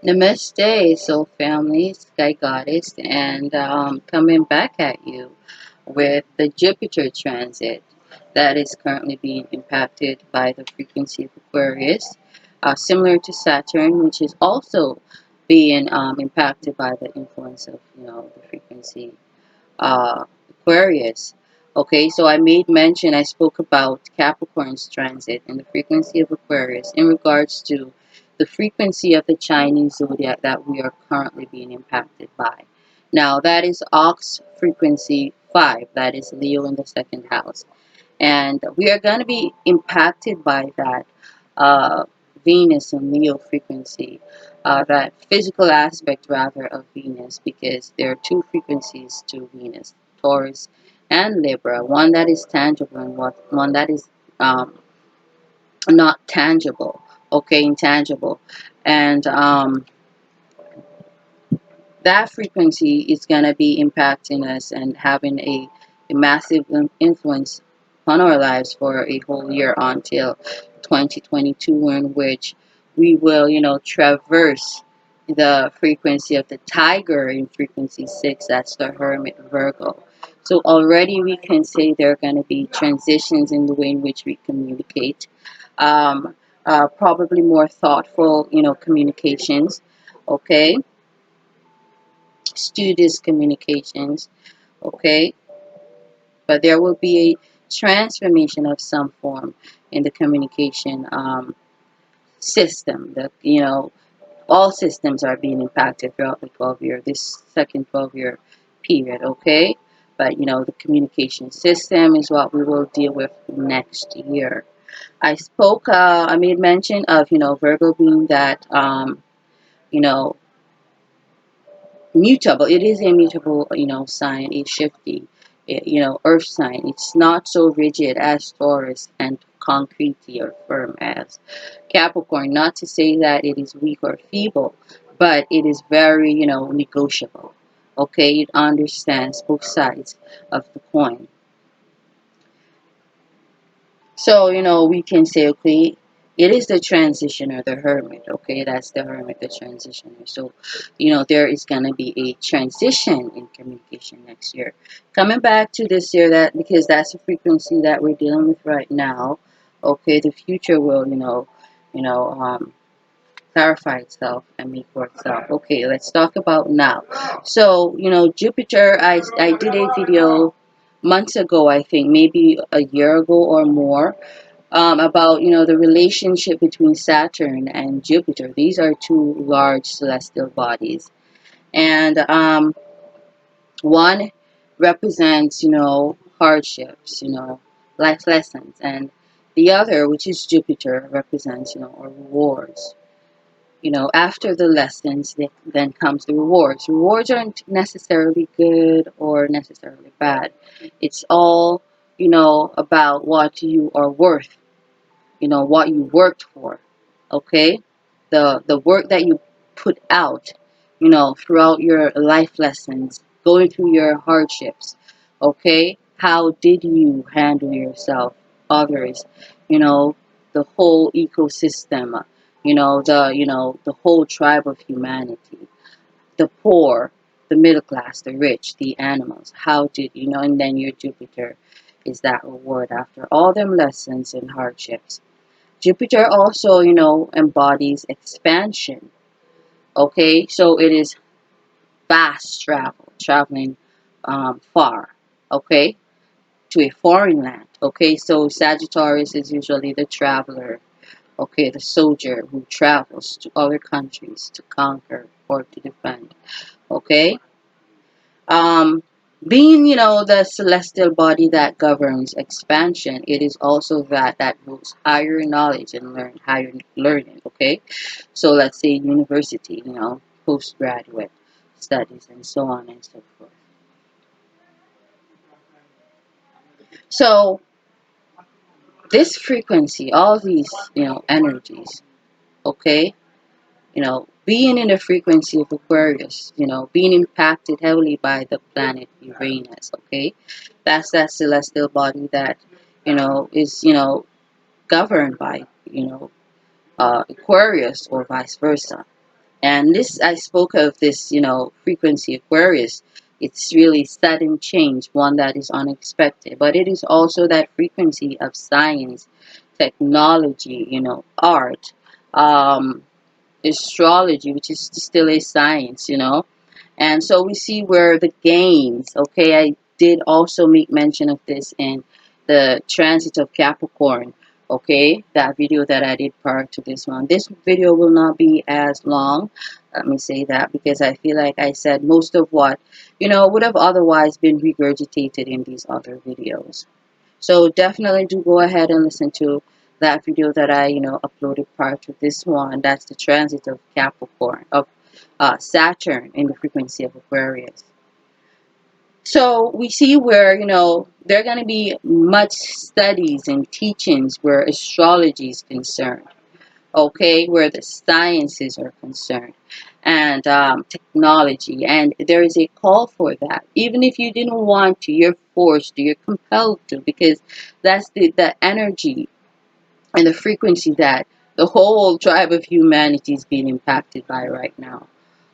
Namaste, soul family, sky goddess, and coming back at you with the Jupiter transit that is currently being impacted by the frequency of Aquarius, similar to Saturn, which is also being impacted by the influence of the frequency Aquarius. Okay, so I made mention, I spoke about Capricorn's transit and the frequency of Aquarius in regards to the frequency of the Chinese zodiac that we are currently being impacted by. Now, that is Ox frequency 5, that is Leo in the second house. And we are going to be impacted by that uh, Venus and Leo frequency, that physical aspect rather of Venus, because there are two frequencies to Venus, Taurus and Libra, one that is tangible and one that is not tangible, okay, intangible. And that frequency is going to be impacting us and having a massive influence on our lives for a whole year until 2022, in which we will, traverse the frequency of the tiger in frequency 6, that's the Hermit Virgo. So already we can say there are going to be transitions in the way in which we communicate, um, probably more thoughtful, communications, okay, students communications, okay, but there will be a transformation of some form in the communication system. That all systems are being impacted throughout the 12-year, this second 12-year period, okay, but the communication system is what we will deal with next year. I made mention of Virgo being that you know mutable. It is a mutable, sign, a shifty, earth sign. It's not so rigid as Taurus and concrete or firm as Capricorn. Not to say that it is weak or feeble, but it is very, negotiable. Okay, it understands both sides of the coin. So, we can say, okay, it is the transitioner, the hermit. Okay, that's the hermit, the transitioner. So, there is going to be a transition in communication next year. Coming back to this year, that because that's the frequency that we're dealing with right now. Okay, the future will, clarify itself and make for itself. Okay, let's talk about now. So, Jupiter, I did a video months ago, I think, maybe a year ago or more, about the relationship between Saturn and Jupiter. These are two large celestial bodies, and one represents hardships, life lessons, and the other, which is Jupiter, represents our rewards. After the lessons, then comes the rewards. Rewards aren't necessarily good or necessarily bad. It's all about what you are worth, what you worked for, okay, the work that you put out, throughout your life lessons, going through your hardships, okay, how did you handle yourself, others, the whole ecosystem, the whole tribe of humanity, the poor, the middle class, the rich, the animals, how did and then your Jupiter is that reward after all them lessons and hardships. Jupiter also, embodies expansion. Okay, so it is vast travel, traveling far. Okay, to a foreign land. Okay, so Sagittarius is usually the traveler. Okay, the soldier who travels to other countries to conquer or to defend. Okay, um, being the celestial body that governs expansion, it is also that moves higher knowledge and higher learning. Okay, so let's say university, postgraduate studies and so on and so forth. So this frequency, all these energies, okay, being in the frequency of Aquarius, being impacted heavily by the planet Uranus, okay? That's that celestial body that, is, governed by, Aquarius or vice versa. And this, I spoke of this, frequency Aquarius. It's really sudden change, one that is unexpected. But it is also that frequency of science, technology, art, um, astrology, which is still a science. And so we see where the gains, okay, I did also make mention of this in the transit of Capricorn, okay, that video that I did prior to this one. This video will not be as long, let me say that, because I feel like I said most of what, would have otherwise been regurgitated in these other videos. So definitely do go ahead and listen to that video that I, uploaded prior to this one. That's the transit of Capricorn, of Saturn in the frequency of Aquarius. So we see where, there are going to be much studies and teachings where astrology is concerned, okay, where the sciences are concerned, and technology. And there is a call for that. Even if you didn't want to, you're forced to, you're compelled to, because that's the energy and the frequency that the whole tribe of humanity is being impacted by right now.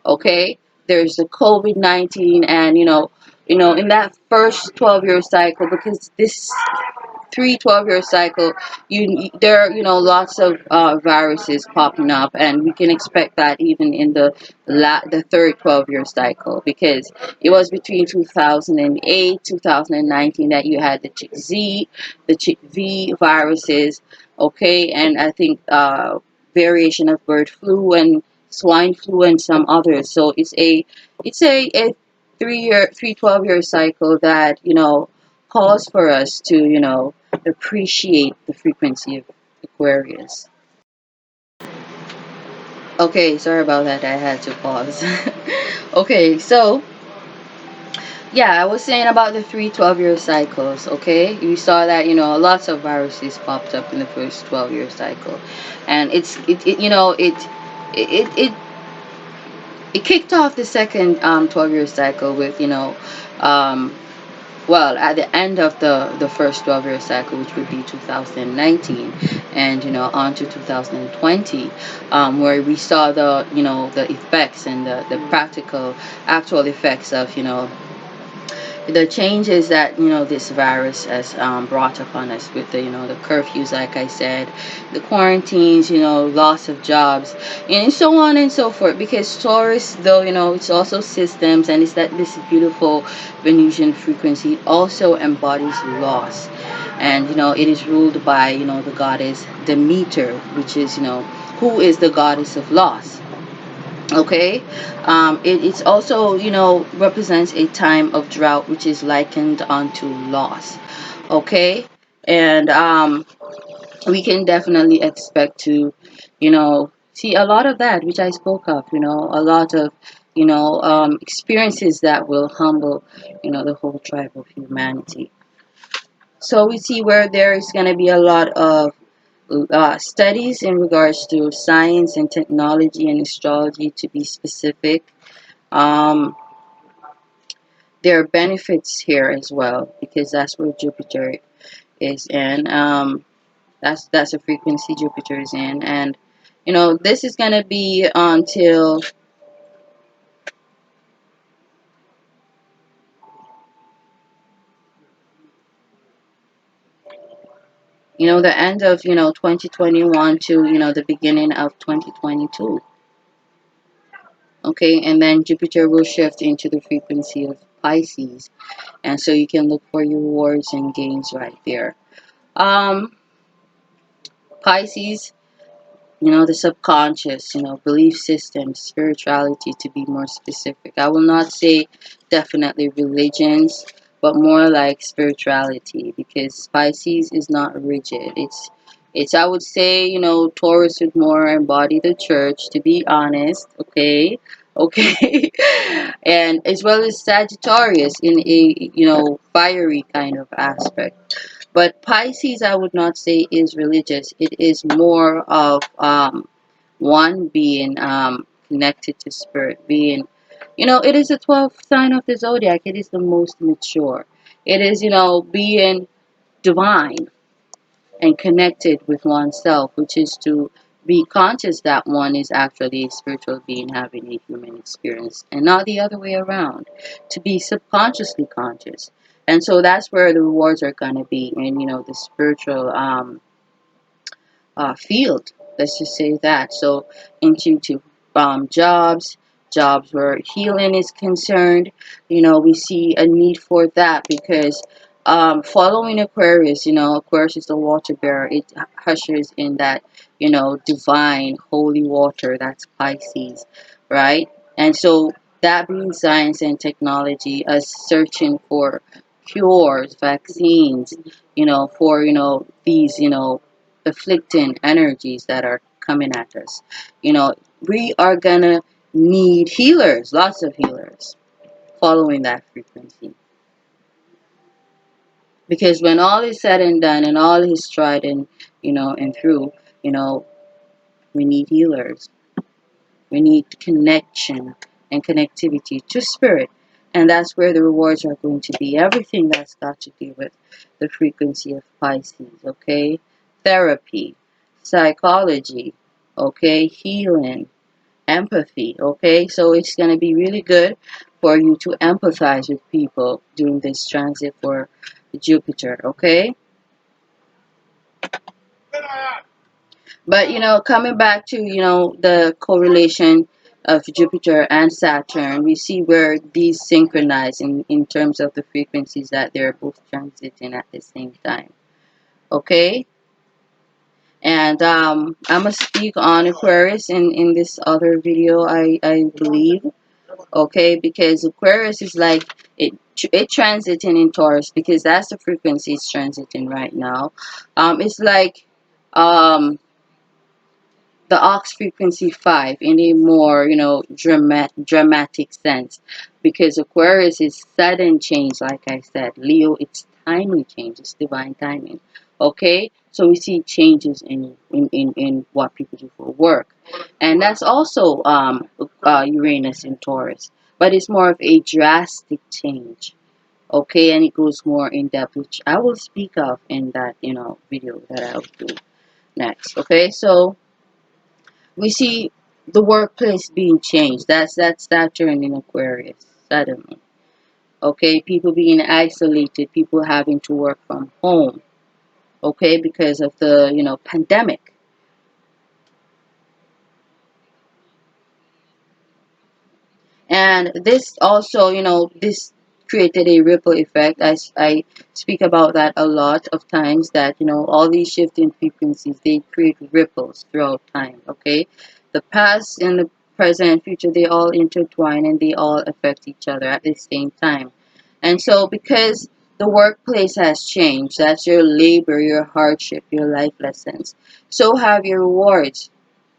Okay, there's the COVID-19, and in that first 12-year cycle, because this 3 12-year cycle, there are lots of viruses popping up, and we can expect that even in the third 12-year cycle, because it was between 2008 2019 that you had the chick v viruses, okay, and I think variation of bird flu and swine flu and some others. So it's a 3 12-year cycle that calls for us to appreciate the frequency of Aquarius. Okay, sorry about that. I had to pause. Okay, so yeah, I was saying about the 3 12-year cycles. Okay, we saw that lots of viruses popped up in the first 12-year cycle, and it it kicked off the second 12-year cycle with um, well, at the end of the first 12-year cycle, which would be 2019, and on to 2020, where we saw the effects and the practical actual effects of the changes that this virus has brought upon us, with the curfews, like I said, the quarantines, loss of jobs, and so on and so forth. Because Taurus, though, it's also systems, and it's that this beautiful Venusian frequency. It also embodies loss, and it is ruled by the goddess Demeter, which is who is the goddess of loss. Okay, it's also represents a time of drought, which is likened onto loss. Okay, and we can definitely expect to see a lot of that which I spoke of, a lot of experiences that will humble the whole tribe of humanity. So we see where there is going to be a lot of studies in regards to science and technology and astrology, to be specific. um, there are benefits here as well, because that's where Jupiter is in. That's a frequency Jupiter is in, and this is gonna be until the end of 2021 to the beginning of 2022. Okay, and then Jupiter will shift into the frequency of Pisces, and so you can look for your rewards and gains right there. um Pisces, the subconscious, belief systems, spirituality, to be more specific. I will not say definitely religions, but more like spirituality, because Pisces is not rigid. It's I would say, Taurus would more embody the church, to be honest, okay? Okay. And as well as Sagittarius in a, fiery kind of aspect. But Pisces, I would not say is religious. It is more of one being connected to spirit, being, it is the 12th sign of the zodiac. It is the most mature. It is, being divine and connected with oneself, which is to be conscious that one is actually a spiritual being having a human experience and not the other way around, to be subconsciously conscious. And so that's where the rewards are going to be in, the spiritual field. Let's just say that. So into jobs, jobs where healing is concerned, we see a need for that because following Aquarius, Aquarius is the water bearer. It ushers in that, divine holy water. That's Pisces, right? And so that being science and technology, us searching for cures, vaccines, for these afflicting energies that are coming at us. We are gonna need healers, lots of healers, following that frequency. Because when all is said and done and all is tried and through, you know, we need healers. We need connection and connectivity to spirit. And that's where the rewards are going to be. Everything that's got to do with the frequency of Pisces, okay? Therapy, psychology, okay? Healing, empathy, okay? So it's going to be really good for you to empathize with people during this transit for Jupiter, okay? But coming back to the correlation of Jupiter and Saturn, we see where these synchronize in terms of the frequencies that they're both transiting at the same time. Okay, and I'm gonna speak on Aquarius in this other video, I believe. Okay, because Aquarius is like it transiting in Taurus because that's the frequency it's transiting right now. It's like the ox frequency 5 in a more dramatic sense, because Aquarius is sudden change. Like I said, Leo, it's timely change, it's divine timing. Okay, so we see changes in what people do for work, and that's also Uranus in Taurus, but it's more of a drastic change. Okay, and it goes more in depth, which I will speak of in that video that I'll do next. Okay, so we see the workplace being changed. That's Saturn in Aquarius suddenly. Okay, people being isolated, people having to work from home. Okay, because of the pandemic. And this also, this created a ripple effect. I speak about that a lot of times, that, all these shifting frequencies, they create ripples throughout time, okay? The past and the present and future, they all intertwine and they all affect each other at the same time. And so because the workplace has changed, that's your labor, your hardship, your life lessons. So have your rewards.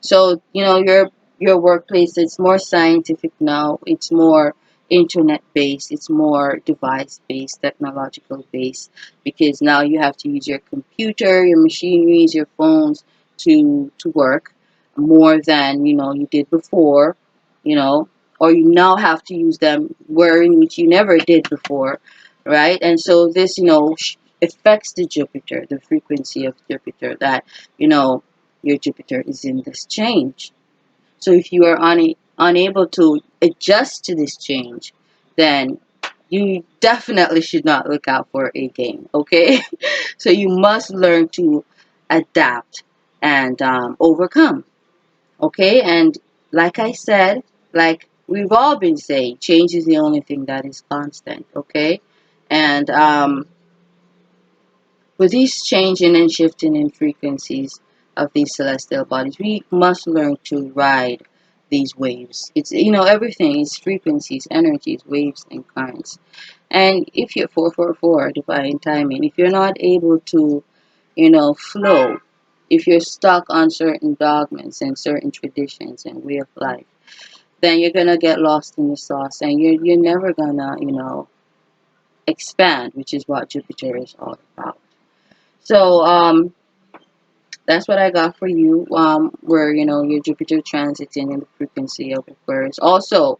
So, your workplace is more scientific now. It's more internet based. It's more device based, technological based, because now you have to use your computer, your machineries, your phones to work more than you did before. You know, or you now have to use them wherein which you never did before, right? And so this affects the Jupiter, the frequency of Jupiter, that your Jupiter is in this change. So if you are unable to adjust to this change, then you definitely should not look out for a game, okay? So you must learn to adapt and overcome, okay? And like I said, like we've all been saying, change is the only thing that is constant, okay? And with these changing and shifting in frequencies of these celestial bodies, we must learn to ride these waves. It's everything is frequencies, energies, waves, and currents. And if you're 444 divine timing, if you're not able to, flow, if you're stuck on certain dogmas and certain traditions and way of life, then you're gonna get lost in the sauce, and you're never gonna, expand, which is what Jupiter is all about. So that's what I got for you. Where your Jupiter transiting in the frequency of Aquarius. Also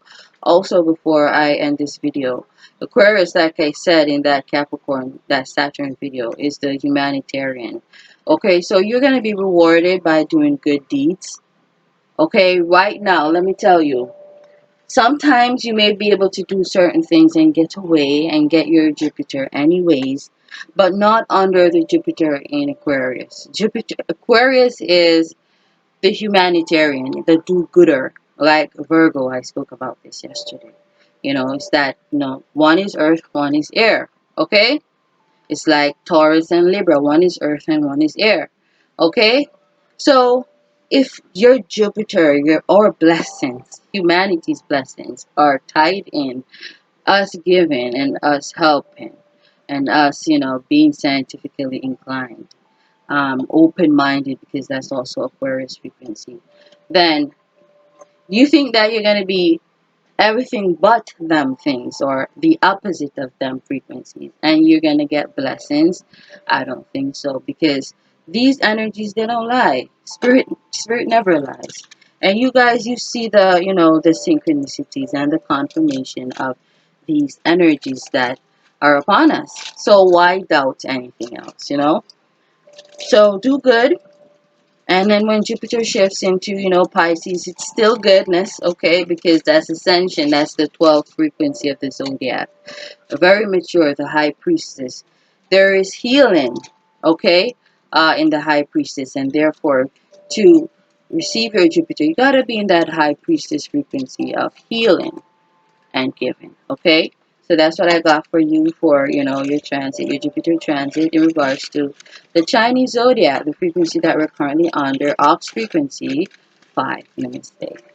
before I end this video, Aquarius, like I said in that Capricorn, that Saturn video, is the humanitarian. Okay, so you're going to be rewarded by doing good deeds. Okay, right now, let me tell you. Sometimes you may be able to do certain things and get away and get your Jupiter anyways, but not under the Jupiter in Aquarius. Jupiter Aquarius is the humanitarian, the do-gooder, like Virgo. I spoke about this yesterday. It's that, one is earth, one is air. Okay? It's like Taurus and Libra. One is earth and one is air. Okay? So if your Jupiter, or blessings, humanity's blessings are tied in us giving and us helping and us, being scientifically inclined, open-minded, because that's also Aquarius frequency, then you think that you're going to be everything but them things, or the opposite of them frequencies, and you're gonna get blessings. I don't think so, because these energies, they don't lie. Spirit never lies. And you guys, you see the, the synchronicities and the confirmation of these energies that are upon us. So why doubt anything else? So do good. And then when Jupiter shifts into, Pisces, it's still goodness, okay? Because that's ascension. That's the 12th frequency of the zodiac. Very mature, the high priestess. There is healing, okay, in the high priestess. And therefore, to receive your Jupiter, you got to be in that high priestess frequency of healing and giving, okay? So that's what I got for you for, your transit, your Jupiter transit in regards to the Chinese zodiac, the frequency that we're currently under, Ox frequency 5. Namaste.